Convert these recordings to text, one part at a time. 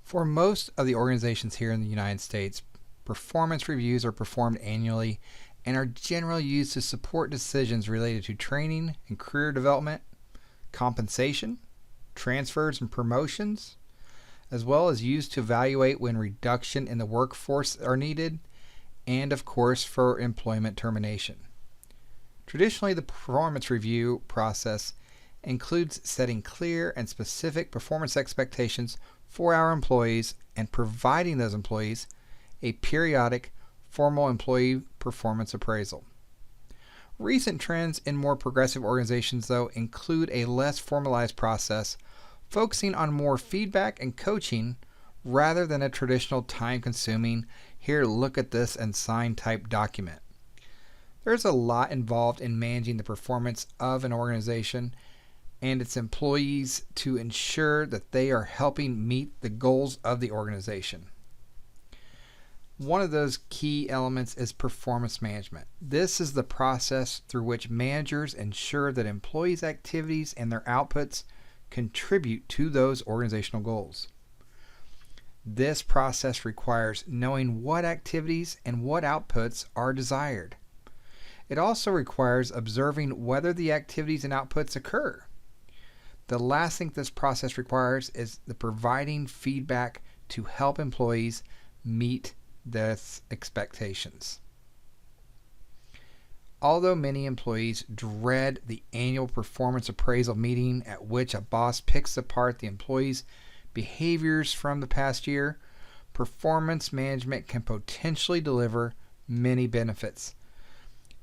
For most of the organizations here in the United States, performance reviews are performed annually and are generally used to support decisions related to training and career development, compensation, transfers and promotions, as well as used to evaluate when reduction in the workforce are needed, and of course for employment termination. Traditionally, the performance review process includes setting clear and specific performance expectations for our employees and providing those employees a periodic, formal employee performance appraisal. Recent trends in more progressive organizations, though, include a less formalized process focusing on more feedback and coaching rather than a traditional time-consuming, here, look at this and sign type document. There's a lot involved in managing the performance of an organization and its employees to ensure that they are helping meet the goals of the organization. One of those key elements is performance management. This is the process through which managers ensure that employees' activities and their outputs contribute to those organizational goals. This process requires knowing what activities and what outputs are desired. It also requires observing whether the activities and outputs occur. The last thing this process requires is the providing feedback to help employees meet those expectations. Although many employees dread the annual performance appraisal meeting at which a boss picks apart the employees' behaviors from the past year, performance management can potentially deliver many benefits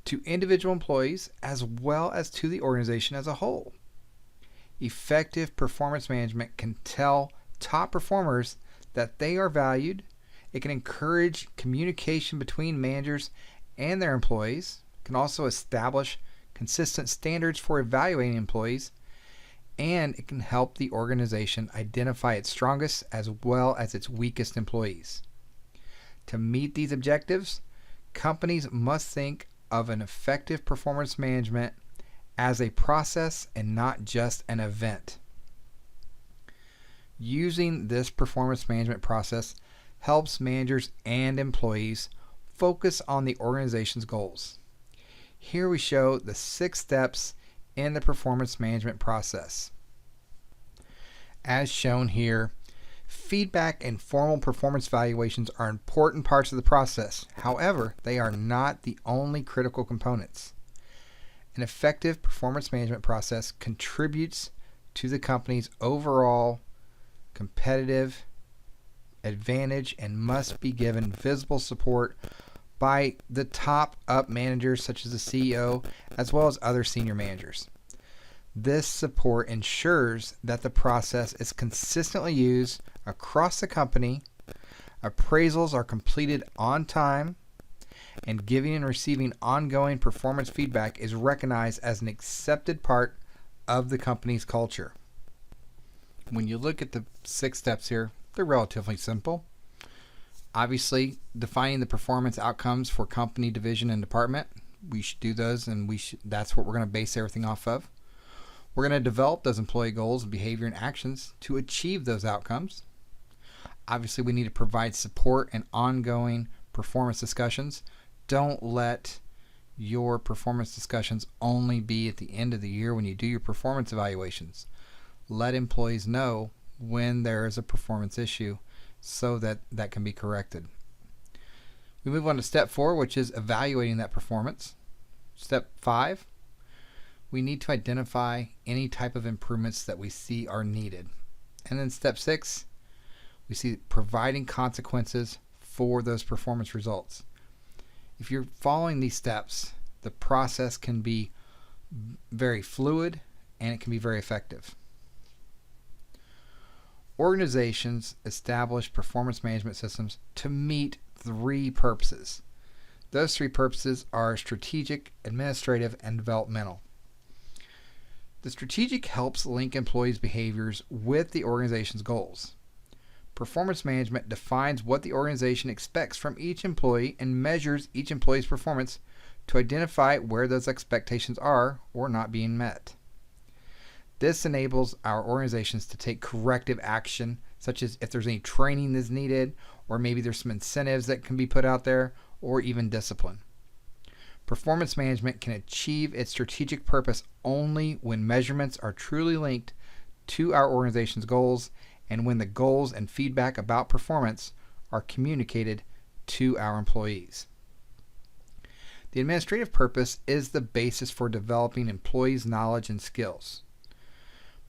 to individual employees as well as to the organization as a whole. Effective performance management can tell top performers that they are valued. It can encourage communication between managers and their employees. It can also establish consistent standards for evaluating employees, and it can help the organization identify its strongest as well as its weakest employees. To meet these objectives, companies must think of an effective performance management as a process and not just an event. Using this performance management process helps managers and employees focus on the organization's goals. Here we show the 6 steps in the performance management process. As shown here, feedback and formal performance evaluations are important parts of the process. However, they are not the only critical components. An effective performance management process contributes to the company's overall competitive advantage and must be given visible support by the top up managers such as the CEO as well as other senior managers. This support ensures that the process is consistently used across the company, appraisals are completed on time, and giving and receiving ongoing performance feedback is recognized as an accepted part of the company's culture. When you look at the 6 steps here, they're relatively simple. Obviously, defining the performance outcomes for company, division, and department. We should do those, and that's what we're going to base everything off of. We're going to develop those employee goals, behavior, and actions to achieve those outcomes. Obviously, we need to provide support and ongoing performance discussions. Don't let your performance discussions only be at the end of the year when you do your performance evaluations. Let employees know when there is a performance issue so that that can be corrected. We move on to step 4, which is evaluating that performance. Step 5, we need to identify any type of improvements that we see are needed. And then step 6, we see providing consequences for those performance results. If you're following these steps, the process can be very fluid and it can be very effective. Organizations establish performance management systems to meet 3 purposes. Those 3 purposes are strategic, administrative, and developmental. The strategic helps link employees' behaviors with the organization's goals. Performance management defines what the organization expects from each employee and measures each employee's performance to identify where those expectations are or not being met. This enables our organizations to take corrective action such as if there's any training that's needed, or maybe there's some incentives that can be put out there, or even discipline. Performance management can achieve its strategic purpose only when measurements are truly linked to our organization's goals and when the goals and feedback about performance are communicated to our employees. The administrative purpose is the basis for developing employees' knowledge and skills.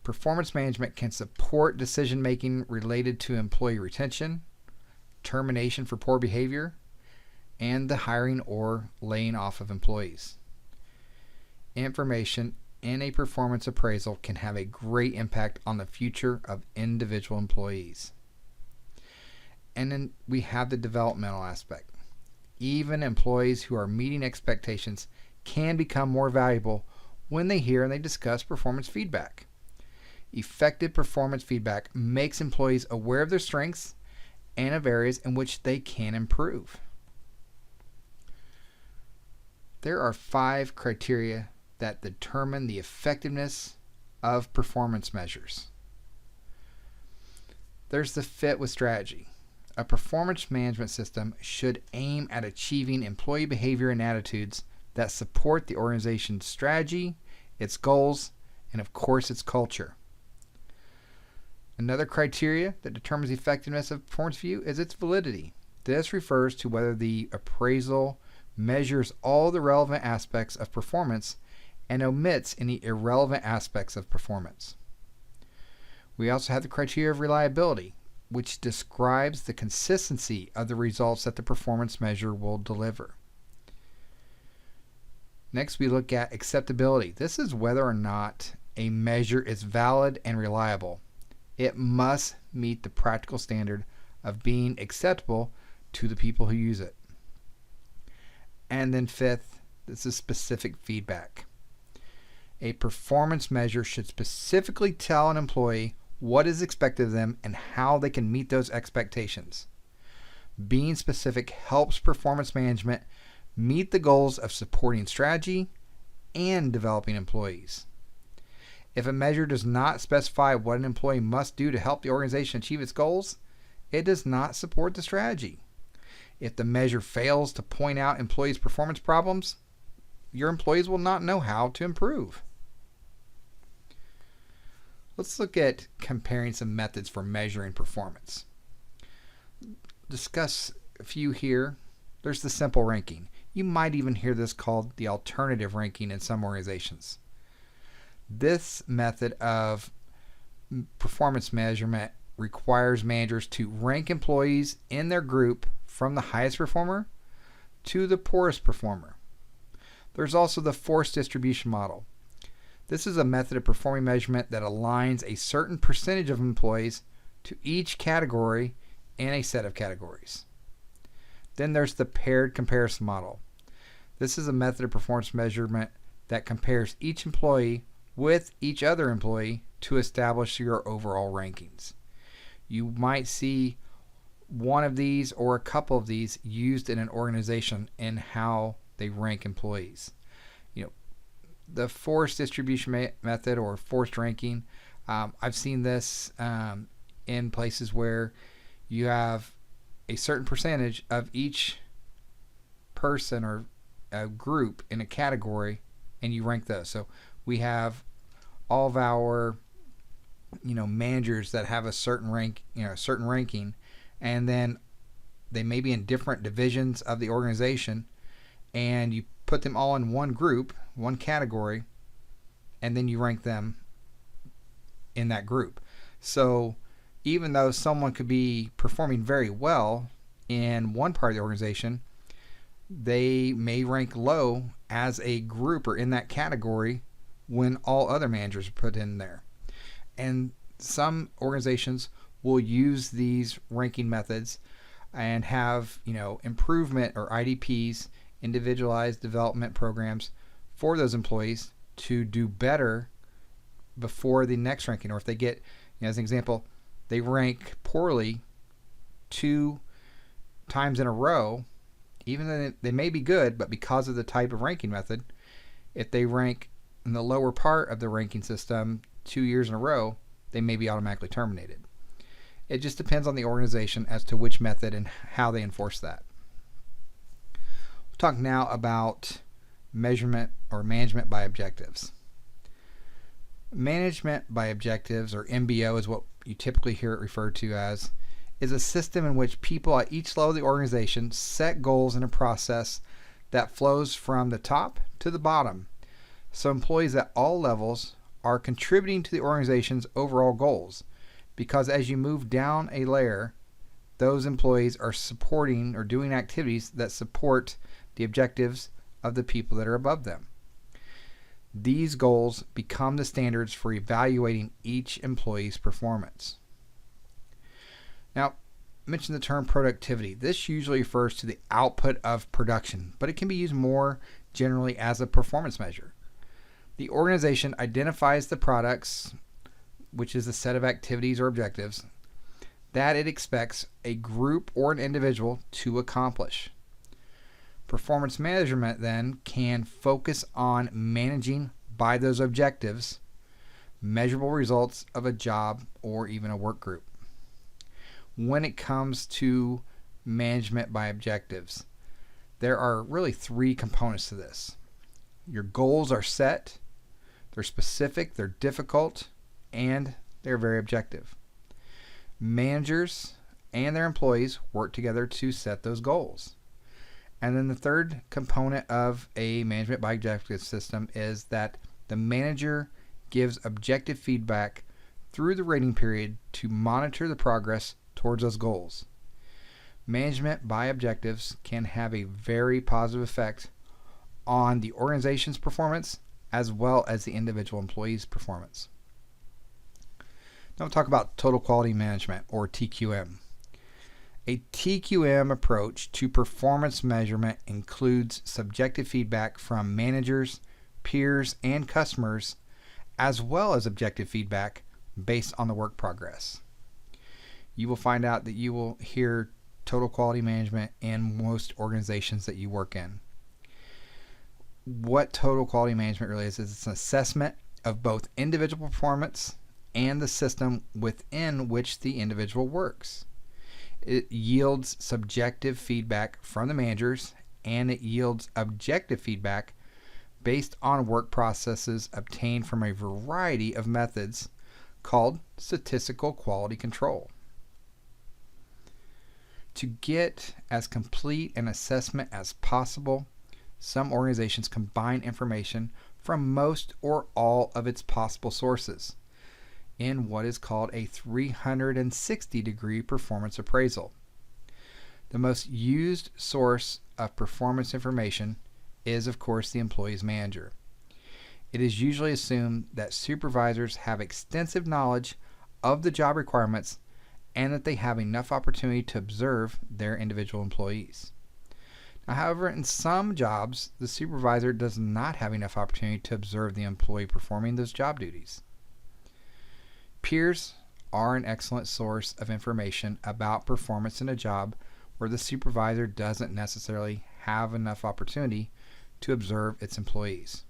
Performance management can support decision-making related to employee retention, termination for poor behavior, and the hiring or laying off of employees. Information in a performance appraisal can have a great impact on the future of individual employees. And then we have the developmental aspect. Even employees who are meeting expectations can become more valuable when they hear and they discuss performance feedback. Effective performance feedback makes employees aware of their strengths and of areas in which they can improve. There are 5 criteria that determine the effectiveness of performance measures. There's the fit with strategy. A performance management system should aim at achieving employee behavior and attitudes that support the organization's strategy, its goals, and of course its culture. Another criteria that determines the effectiveness of performance review is its validity. This refers to whether the appraisal measures all the relevant aspects of performance and omits any irrelevant aspects of performance. We also have the criteria of reliability, which describes the consistency of the results that the performance measure will deliver. Next, we look at acceptability. This is whether or not a measure is valid and reliable. It must meet the practical standard of being acceptable to the people who use it. And then 5th, this is specific feedback. A performance measure should specifically tell an employee what is expected of them and how they can meet those expectations. Being specific helps performance management meet the goals of supporting strategy and developing employees. If a measure does not specify what an employee must do to help the organization achieve its goals, it does not support the strategy. If the measure fails to point out employees' performance problems, your employees will not know how to improve. Let's look at comparing some methods for measuring performance. Discuss a few here. There's the simple ranking. You might even hear this called the alternative ranking in some organizations. This method of performance measurement requires managers to rank employees in their group from the highest performer to the poorest performer. There's also the force distribution model. This is a method of performing measurement that aligns a certain percentage of employees to each category in a set of categories. Then there's the paired comparison model. This is a method of performance measurement that compares each employee with each other employee to establish your overall rankings. You might see one of these or a couple of these used in an organization in how they rank employees. The forced distribution method or forced ranking, I've seen this in places where you have a certain percentage of each person or a group in a category and you rank those. So we have all of our managers that have a certain ranking, and then they may be in different divisions of the organization, and you put them all in one group, one category, and then you rank them in that group. So even though someone could be performing very well in one part of the organization, they may rank low as a group or in that category when all other managers are put in there. And some organizations will use these ranking methods and have improvement or IDPs, individualized development programs, for those employees to do better before the next ranking. Or if they get, as an example, they rank poorly 2 times in a row, even though they may be good, but because of the type of ranking method, if they rank in the lower part of the ranking system 2 years in a row, they may be automatically terminated. It just depends on the organization as to which method and how they enforce that. We'll talk now about measurement or management by objectives. Management by objectives, or MBO, is what you typically hear it referred to as, is a system in which people at each level of the organization set goals in a process that flows from the top to the bottom. So employees at all levels are contributing to the organization's overall goals, because as you move down a layer, those employees are supporting or doing activities that support the objectives of the people that are above them. These goals become the standards for evaluating each employee's performance. Now, I mentioned the term productivity. This usually refers to the output of production, but it can be used more generally as a performance measure. The organization identifies the products, which is a set of activities or objectives, that it expects a group or an individual to accomplish. Performance measurement then can focus on managing by those objectives measurable results of a job or even a work group. When it comes to management by objectives, there are really three components to this. Your goals are set, they're specific, they're difficult, and they're very objective. Managers and their employees work together to set those goals. And then the third component of a management by objective system is that the manager gives objective feedback through the rating period to monitor the progress towards those goals. Management by objectives can have a very positive effect on the organization's performance as well as the individual employee's performance. Now we'll talk about total quality management, or TQM. A TQM approach to performance measurement includes subjective feedback from managers, peers, and customers, as well as objective feedback based on the work progress. You will find out that you will hear total quality management in most organizations that you work in. What total quality management really is it's an assessment of both individual performance and the system within which the individual works. It yields subjective feedback from the managers, and it yields objective feedback based on work processes obtained from a variety of methods called statistical quality control. To get as complete an assessment as possible, some organizations combine information from most or all of its possible sources in what is called a 360-degree performance appraisal. The most used source of performance information is, of course, the employee's manager. It is usually assumed that supervisors have extensive knowledge of the job requirements and that they have enough opportunity to observe their individual employees. Now, however, in some jobs, the supervisor does not have enough opportunity to observe the employee performing those job duties. Peers are an excellent source of information about performance in a job where the supervisor doesn't necessarily have enough opportunity to observe its employees.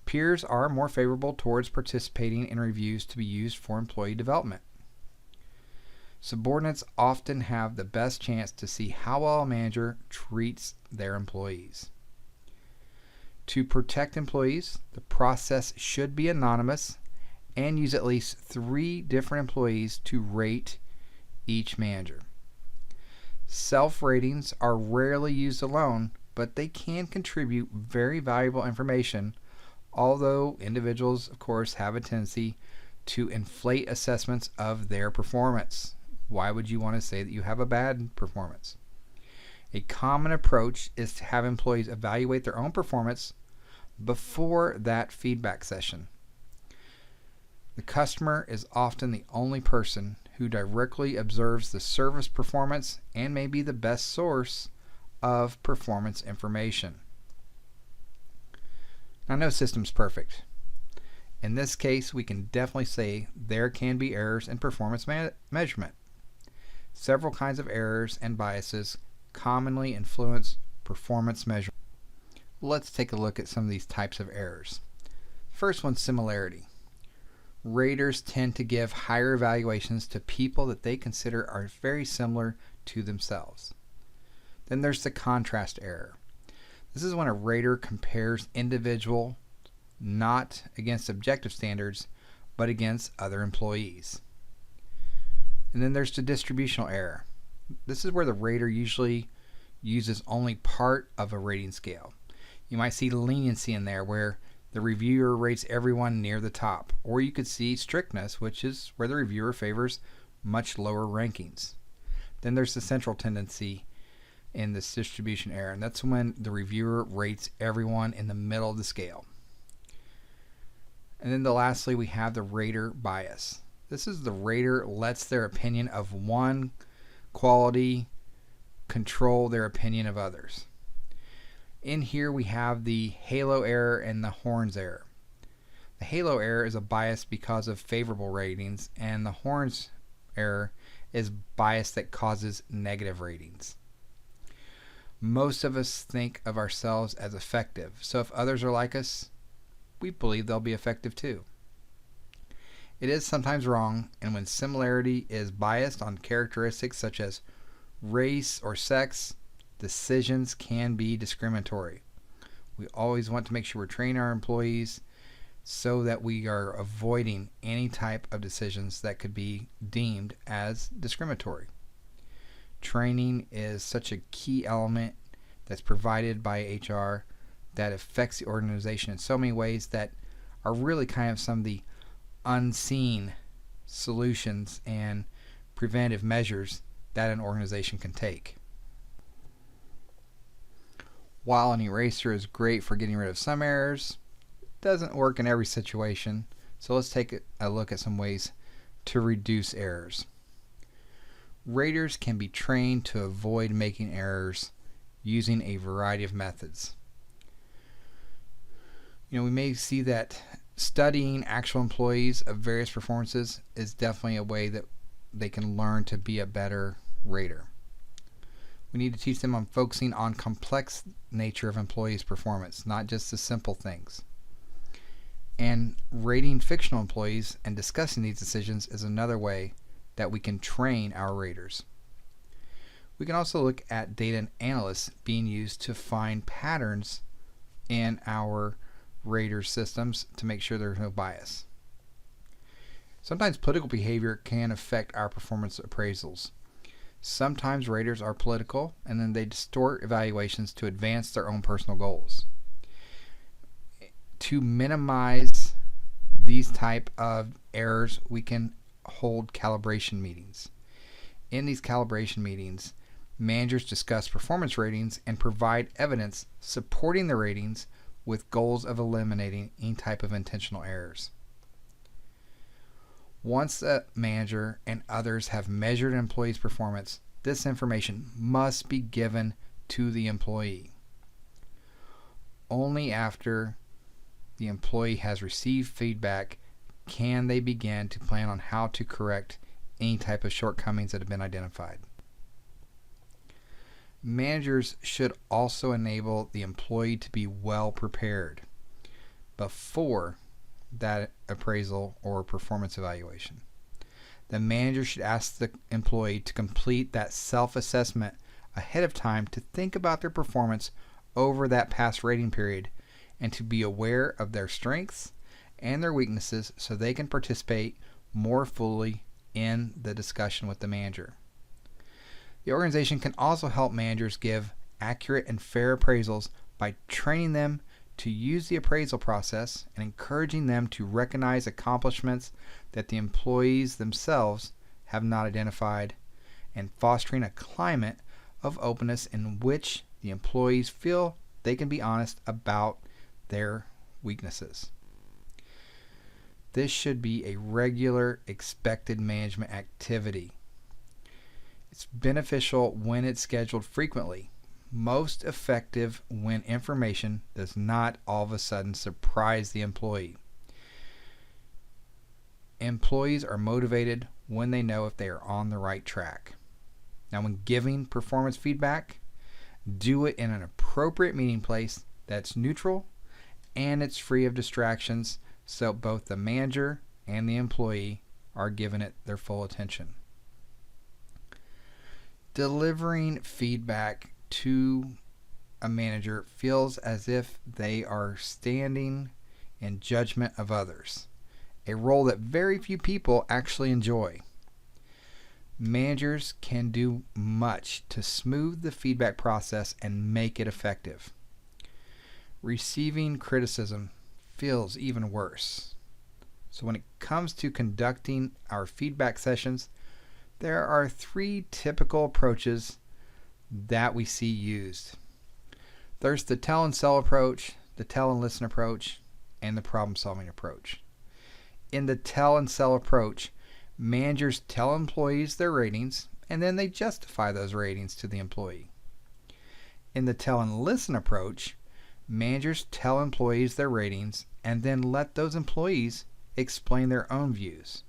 Peers are more favorable towards participating in reviews to be used for employee development. Subordinates often have the best chance to see how well a manager treats their employees. To protect employees, the process should be anonymous and use at least 3 different employees to rate each manager. Self-ratings are rarely used alone, but they can contribute very valuable information, although individuals, of course, have a tendency to inflate assessments of their performance. Why would you want to say that you have a bad performance? A common approach is to have employees evaluate their own performance before that feedback session. The customer is often the only person who directly observes the service performance and may be the best source of performance information. Now, no system's perfect. In this case, we can definitely say there can be errors in performance measurement. Several kinds of errors and biases commonly influence performance measurement. Let's take a look at some of these types of errors. First one, similarity. Raters tend to give higher evaluations to people that they consider are very similar to themselves. Then there's the contrast error. This is when a rater compares individual not against objective standards, but against other employees. And then there's the distributional error. This is where the rater usually uses only part of a rating scale. You might see leniency in there where the reviewer rates everyone near the top, or you could see strictness, which is where the reviewer favors much lower rankings. Then there's the central tendency in this distribution error, and that's when the reviewer rates everyone in the middle of the scale. And then lastly, we have the rater bias. This is the rater lets their opinion of one quality control their opinion of others. In here we have the halo error and the horns error. The halo error is a bias because of favorable ratings, and the horns error is bias that causes negative ratings. Most of us think of ourselves as effective, so if others are like us, we believe they'll be effective too. It is sometimes wrong, and when similarity is biased on characteristics such as race or sex, decisions can be discriminatory. We always want to make sure we're training our employees so that we are avoiding any type of decisions that could be deemed as discriminatory. Training is such a key element that's provided by HR that affects the organization in so many ways that are really kind of some of the unseen solutions and preventive measures that an organization can take. While an eraser is great for getting rid of some errors, it doesn't work in every situation. So let's take a look at some ways to reduce errors. Raters can be trained to avoid making errors using a variety of methods. We may see that studying actual employees of various performances is definitely a way that they can learn to be a better rater. We need to teach them on focusing on complex nature of employees' performance, not just the simple things. And rating fictional employees and discussing these decisions is another way that we can train our raters. We can also look at data and analysts being used to find patterns in our rater systems to make sure there's no bias. Sometimes political behavior can affect our performance appraisals. Sometimes raters are political, and then they distort evaluations to advance their own personal goals. To minimize these type of errors, we can hold calibration meetings. In these calibration meetings, managers discuss performance ratings and provide evidence supporting the ratings with goals of eliminating any type of intentional errors. Once the manager and others have measured an employee's performance, this information must be given to the employee. Only after the employee has received feedback can they begin to plan on how to correct any type of shortcomings that have been identified. Managers should also enable the employee to be well prepared before that appraisal or performance evaluation. The manager should ask the employee to complete that self-assessment ahead of time to think about their performance over that past rating period and to be aware of their strengths and their weaknesses so they can participate more fully in the discussion with the manager. The organization can also help managers give accurate and fair appraisals by training them to use the appraisal process and encouraging them to recognize accomplishments that the employees themselves have not identified, and fostering a climate of openness in which the employees feel they can be honest about their weaknesses. This should be a regular, expected management activity. It's beneficial when it's scheduled frequently. Most effective when information does not all of a sudden surprise the employee. Employees are motivated when they know if they are on the right track. Now, when giving performance feedback, do it in an appropriate meeting place that's neutral and it's free of distractions so both the manager and the employee are giving it their full attention. Delivering feedback to a manager feels as if they are standing in judgment of others, a role that very few people actually enjoy. Managers can do much to smooth the feedback process and make it effective. Receiving criticism feels even worse. So when it comes to conducting our feedback sessions, there are 3 typical approaches that we see used. There's the tell and sell approach, the tell and listen approach, and the problem solving approach. In the tell and sell approach, managers tell employees their ratings and then they justify those ratings to the employee. In the tell and listen approach, managers tell employees their ratings and then let those employees explain their own views.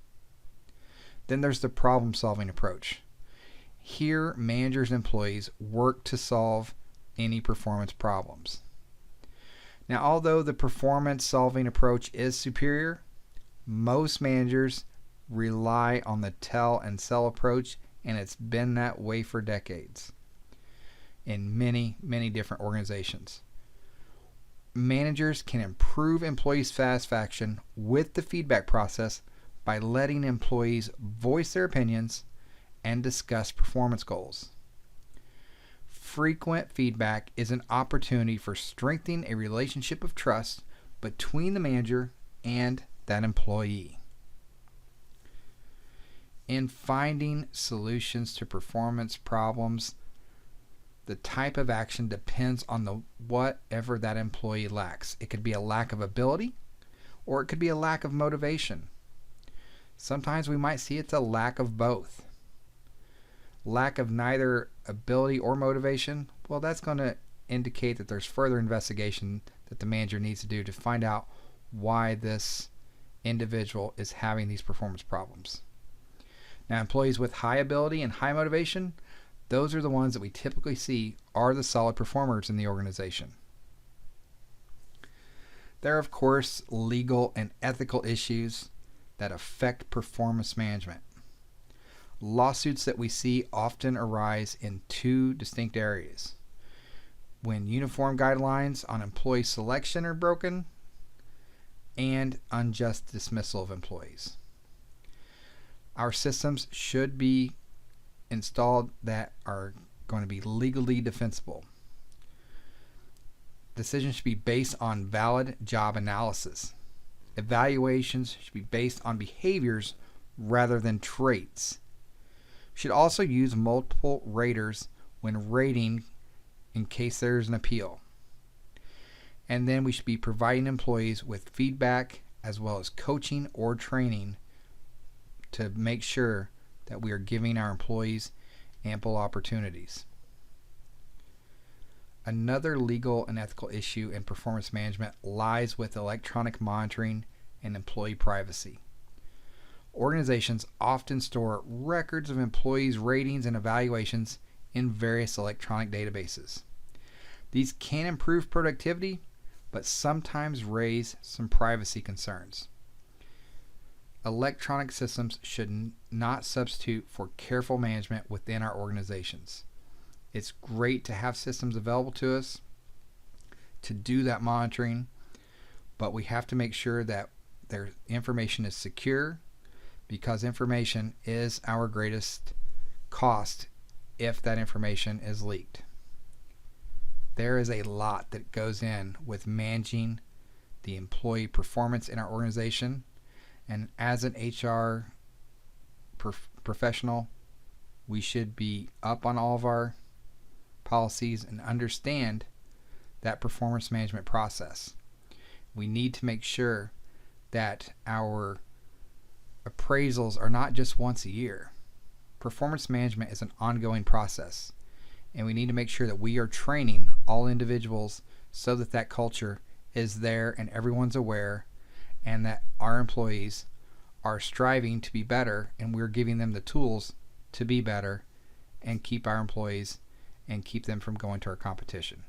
Then there's the problem solving approach. Here, managers and employees work to solve any performance problems. Now, although the performance solving approach is superior, most managers rely on the tell and sell approach, and it's been that way for decades in many, many different organizations. Managers can improve employee satisfaction with the feedback process by letting employees voice their opinions and discuss performance goals. Frequent feedback is an opportunity for strengthening a relationship of trust between the manager and that employee. In finding solutions to performance problems, the type of action depends on whatever that employee lacks. It could be a lack of ability, or it could be a lack of motivation. Sometimes we might see it's a lack of both. Lack of neither ability or motivation, well, that's going to indicate that there's further investigation that the manager needs to do to find out why this individual is having these performance problems. Now, employees with high ability and high motivation, those are the ones that we typically see are the solid performers in the organization. There are, of course, legal and ethical issues that affect performance management. Lawsuits that we see often arise in 2 distinct areas. When uniform guidelines on employee selection are broken, and unjust dismissal of employees. Our systems should be installed that are going to be legally defensible. Decisions should be based on valid job analysis. Evaluations should be based on behaviors rather than traits. We should also use multiple raters when rating in case there's an appeal. And then we should be providing employees with feedback as well as coaching or training to make sure that we are giving our employees ample opportunities. Another legal and ethical issue in performance management lies with electronic monitoring and employee privacy. Organizations often store records of employees' ratings and evaluations in various electronic databases. These can improve productivity, but sometimes raise some privacy concerns. Electronic systems should not substitute for careful management within our organizations. It's great to have systems available to us to do that monitoring, but we have to make sure that their information is secure, because information is our greatest cost if that information is leaked. There is a lot that goes in with managing the employee performance in our organization, and as an HR professional, we should be up on all of our policies and understand that performance management process. We need to make sure that our appraisals are not just once a year. Performance management is an ongoing process, and we need to make sure that we are training all individuals so that that culture is there and everyone's aware, and that our employees are striving to be better, and we're giving them the tools to be better and keep our employees and keep them from going to our competition.